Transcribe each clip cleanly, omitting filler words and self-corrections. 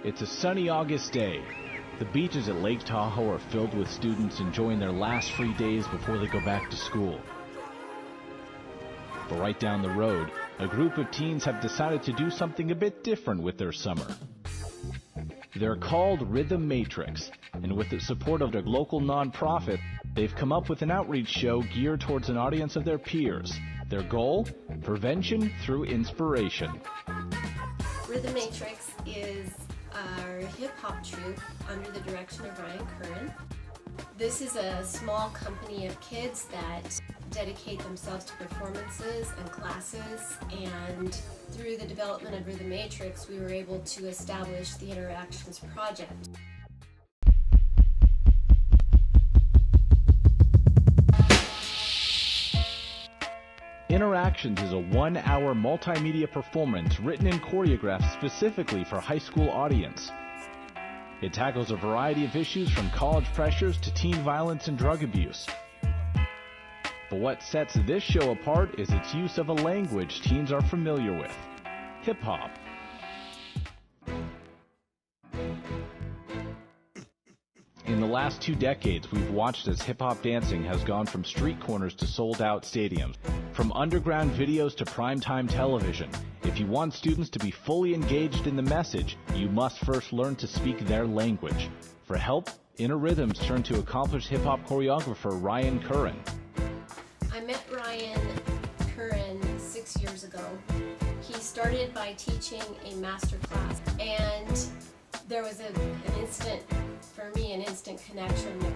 It's a sunny August day. The beaches at Lake Tahoe are filled with students enjoying their last free days before they go back to school. But right down the road, a group of teens have decided to do something a bit different with their summer. They're called Rhythm Matrix, and with the support of their local nonprofit, they've come up with an outreach show geared towards an audience of their peers. Their goal? Prevention through inspiration. Rhythm Matrix is our hip-hop troupe under the direction of Curren. This is a small company of kids that dedicate themselves to performances and classes, and through the development of Rhythm Matrix, we were able to establish the InnerACTIONS project. InnerACTIONS is a 1-hour multimedia performance written and choreographed specifically for a high school audience. It tackles a variety of issues from college pressures to teen violence and drug abuse. But what sets this show apart is its use of a language teens are familiar with: hip-hop. In the last 2 decades, we've watched as hip-hop dancing has gone from street corners to sold-out stadiums, from underground videos to primetime television. If you want students to be fully engaged in the message, you must first learn to speak their language. For help, Inner Rhythms turned to accomplished hip-hop choreographer Curren. I met Curren 6 years ago. He started by teaching a master class, and there was an instant connection there.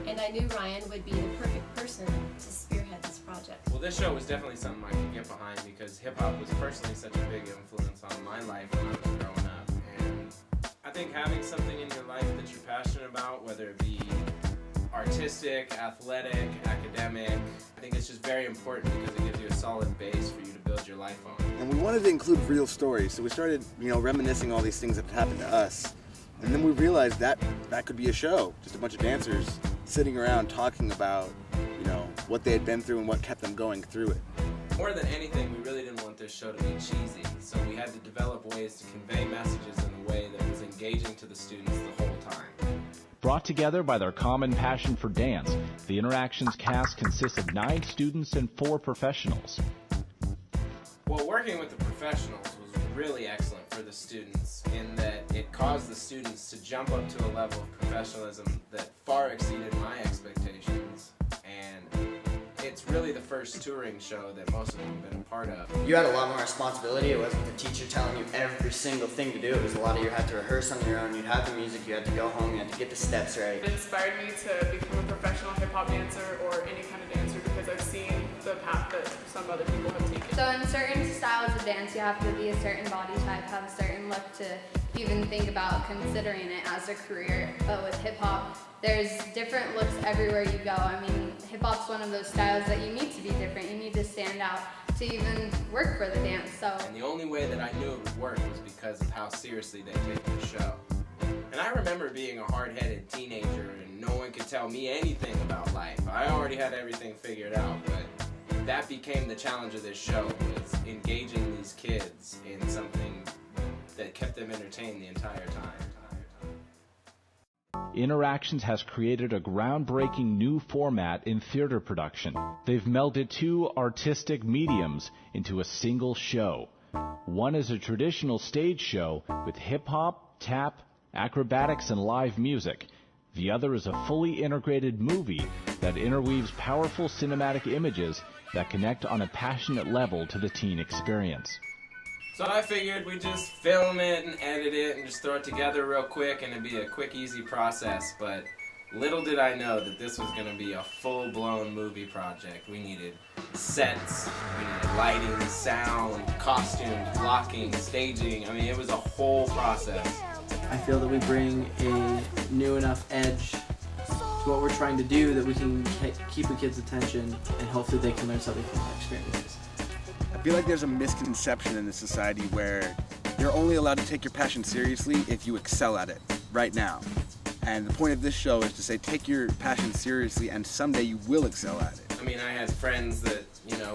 And I knew Ryan would be the perfect person to spearhead this project. Well, this show was definitely something I could get behind because hip-hop was personally such a big influence on my life when I was growing up. And I think having something in your life that you're passionate about, whether it be artistic, athletic, academic, I think it's just very important because it gives you a solid base for you to build your life on. And we wanted to include real stories, so we started, reminiscing all these things that happened to us. And then we realized that could be a show, just a bunch of dancers sitting around talking about, what they had been through and what kept them going through it. More than anything, we really didn't want this show to be cheesy, so we had to develop ways to convey messages in a way that was engaging to the students the whole time. Brought together by their common passion for dance, the InnerACTIONS cast consists of 9 students and 4 professionals. Well, working with the professionals was really excellent for the students in that it caused the students to jump up to a level of professionalism that far exceeded my expectations, and it's really the first touring show that most of them have been a part of. You had a lot more responsibility. It wasn't the teacher telling you every single thing to do. It was a lot of you had to rehearse on your own. You'd have the music, you had to go home, you had to get the steps right. It inspired me to become a professional hip-hop dancer or any kind of dancer because I've seen the path that some other people have taken. So in certain styles of dance, you have to be a certain body type, have a certain look to even think about considering it as a career. But with hip-hop, there's different looks everywhere you go. I mean, hip-hop's one of those styles that you need to be different. You need to stand out to even work for the dance. And the only way that I knew it would work was because of how seriously they take the show. And I remember being a hard-headed teenager and no one could tell me anything about life. I already had everything figured out, but that became the challenge of this show, was engaging these kids in something that kept them entertained the entire time. InnerACTIONS has created a groundbreaking new format in theater production. They've melded 2 artistic mediums into a single show. One is a traditional stage show with hip-hop, tap, acrobatics, and live music. The other is a fully integrated movie that interweaves powerful cinematic images that connect on a passionate level to the teen experience. So I figured we'd just film it and edit it and just throw it together real quick and it'd be a quick, easy process, but little did I know that this was going to be a full-blown movie project. We needed sets, we needed lighting, sound, costumes, blocking, staging. I mean, it was a whole process. I feel that we bring a new enough edge to what we're trying to do that we can keep the kids' attention and hopefully they can learn something from our experiences. I feel like there's a misconception in this society where you're only allowed to take your passion seriously if you excel at it right now. And the point of this show is to say take your passion seriously and someday you will excel at it. I mean, I had friends that,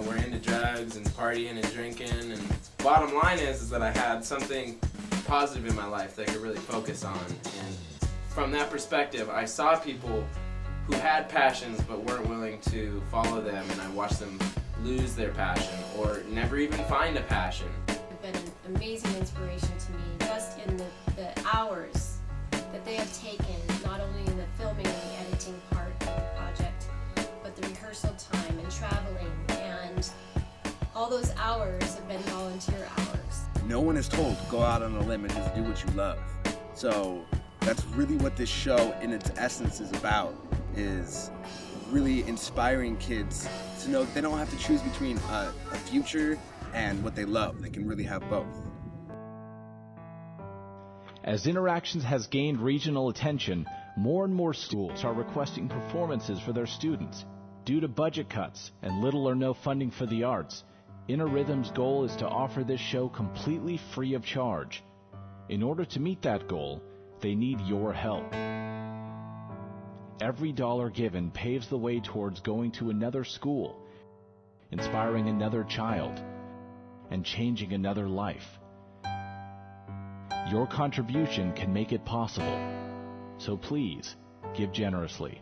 were into drugs and partying and drinking, and bottom line is that I had something positive in my life that I could really focus on. And from that perspective, I saw people who had passions but weren't willing to follow them, and I watched them lose their passion or never even find a passion. They've been an amazing inspiration to me, just in the hours that they have taken, not only in the filming and the editing part of the project, but the rehearsal time and traveling, and all those hours have been volunteer hours. No one is told to go out on a limb and just do what you love. So that's really what this show in its essence is about, is really inspiring kids to know that they don't have to choose between a future and what they love. They can really have both. As InnerACTIONS has gained regional attention, more and more schools are requesting performances for their students. Due to budget cuts and little or no funding for the arts, Inner Rhythm's goal is to offer this show completely free of charge. In order to meet that goal, they need your help. Every dollar given paves the way towards going to another school, inspiring another child, and changing another life. Your contribution can make it possible. So please, give generously.